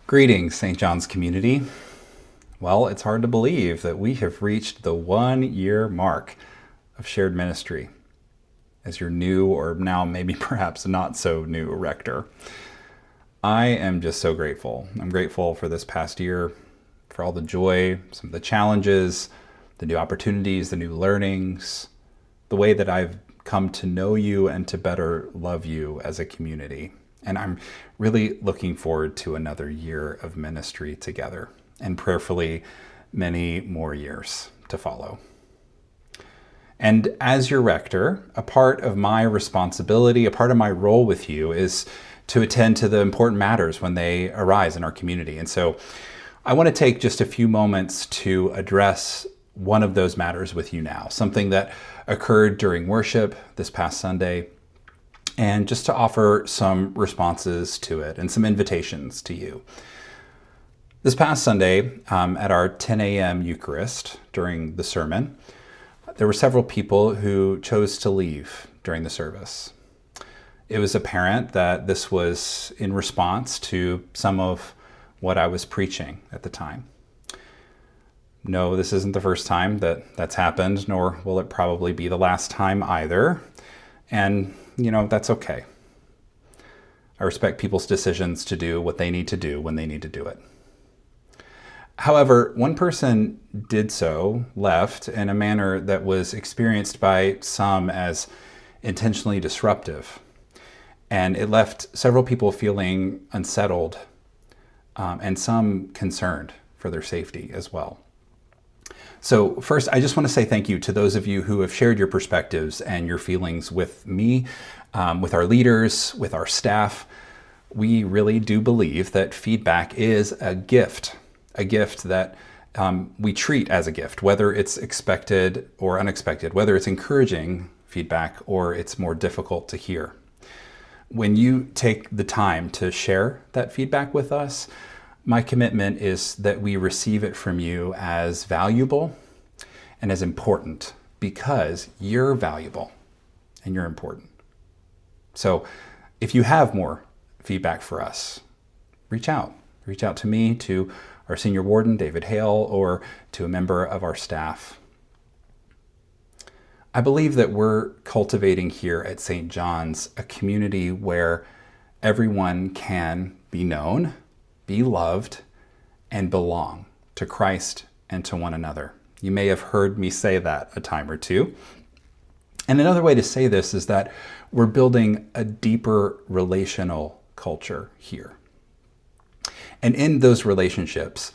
Greetings, St. John's community. Well, it's hard to believe that we have reached the 1-year mark of shared ministry as your new, or now maybe perhaps not so new, rector. I am just so grateful. I'm grateful for this past year, for all the joy, some of the challenges, the new opportunities, the new learnings, the way that I've come to know you and to better love you as a community. And I'm really looking forward to another year of ministry together, and prayerfully many more years to follow. And as your rector, a part of my responsibility, a part of my role with you is to attend to the important matters when they arise in our community. And so I want to take just a few moments to address one of those matters with you now, something that occurred during worship this past Sunday, and just to offer some responses to it and some invitations to you. This past Sunday, at our 10 a.m. Eucharist during the sermon, there were several people who chose to leave during the service. It was apparent that this was in response to some of what I was preaching at the time. No, this isn't the first time that that's happened, nor will it probably be the last time either. And, that's okay. I respect people's decisions to do what they need to do when they need to do it. However, one person did so, left, in a manner that was experienced by some as intentionally disruptive. And it left several people feeling unsettled, and some concerned for their safety as well. So first, I just want to say thank you to those of you who have shared your perspectives and your feelings with me, with our leaders, with our staff. We really do believe that feedback is a gift that we treat as a gift, whether it's expected or unexpected, whether it's encouraging feedback or it's more difficult to hear. When you take the time to share that feedback with us, my commitment is that we receive it from you as valuable and as important, because you're valuable and you're important. So if you have more feedback for us, reach out. Reach out to me, to our senior warden, David Hale, or to a member of our staff. I believe that we're cultivating here at St. John's a community where everyone can be known, be loved, and belong to Christ and to one another. You may have heard me say that a time or two. And another way to say this is that we're building a deeper relational culture here. And in those relationships,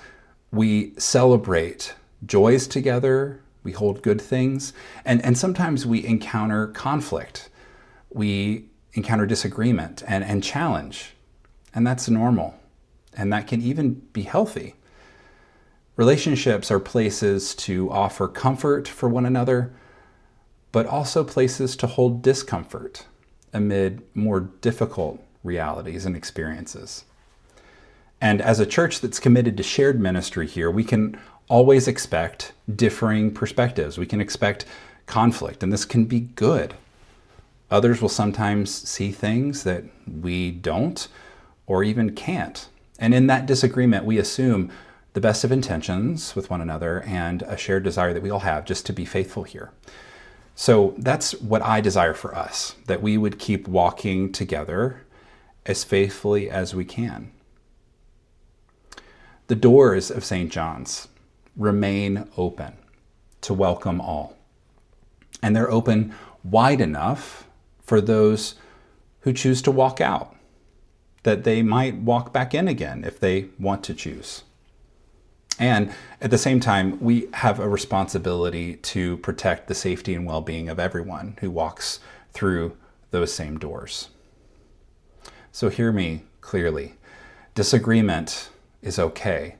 we celebrate joys together, we hold good things, and sometimes we encounter conflict. We encounter disagreement and challenge, and that's normal. And that can even be healthy. Relationships are places to offer comfort for one another, but also places to hold discomfort amid more difficult realities and experiences. And as a church that's committed to shared ministry here, we can always expect differing perspectives. We can expect conflict, and this can be good. Others will sometimes see things that we don't or even can't. And in that disagreement, we assume the best of intentions with one another and a shared desire that we all have just to be faithful here. So that's what I desire for us, that we would keep walking together as faithfully as we can. The doors of St. John's remain open to welcome all. And they're open wide enough for those who choose to walk out, that they might walk back in again if they want to choose. And at the same time, we have a responsibility to protect the safety and well-being of everyone who walks through those same doors. So hear me clearly. Disagreement is okay.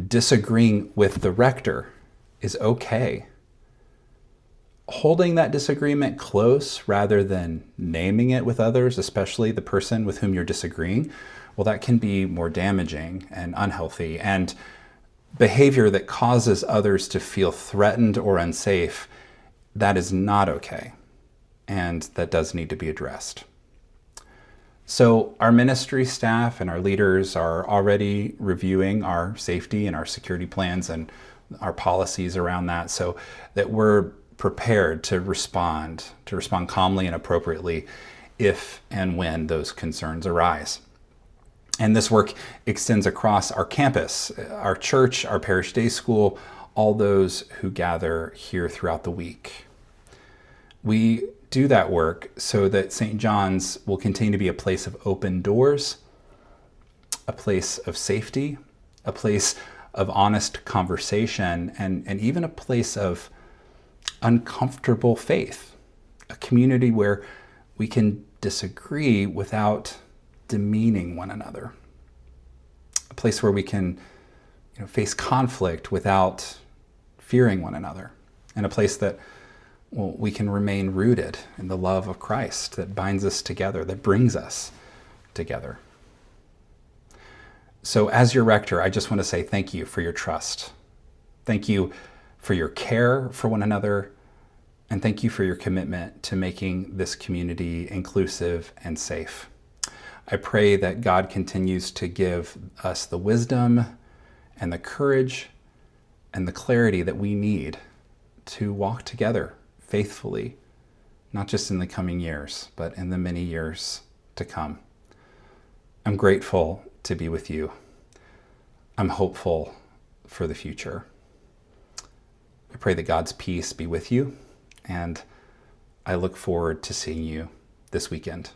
Disagreeing with the rector is okay. Holding that disagreement close rather than naming it with others, especially the person with whom you're disagreeing, well, that can be more damaging and unhealthy. And behavior that causes others to feel threatened or unsafe, that is not okay. And that does need to be addressed. So our ministry staff and our leaders are already reviewing our safety and our security plans and our policies around that, so that we're prepared to respond calmly and appropriately if and when those concerns arise. And this work extends across our campus, our church, our parish day school, all those who gather here throughout the week. We do that work so that St. John's will continue to be a place of open doors, a place of safety, a place of honest conversation, and even a place of uncomfortable faith, a community where we can disagree without demeaning one another, a place where we can face conflict without fearing one another, and a place that we can remain rooted in the love of Christ that binds us together, that brings us together. So as your rector, I just want to say thank you for your trust. Thank you for your care for one another, and thank you for your commitment to making this community inclusive and safe. I pray that God continues to give us the wisdom and the courage and the clarity that we need to walk together faithfully, not just in the coming years, but in the many years to come. I'm grateful to be with you. I'm hopeful for the future. I pray that God's peace be with you, and I look forward to seeing you this weekend.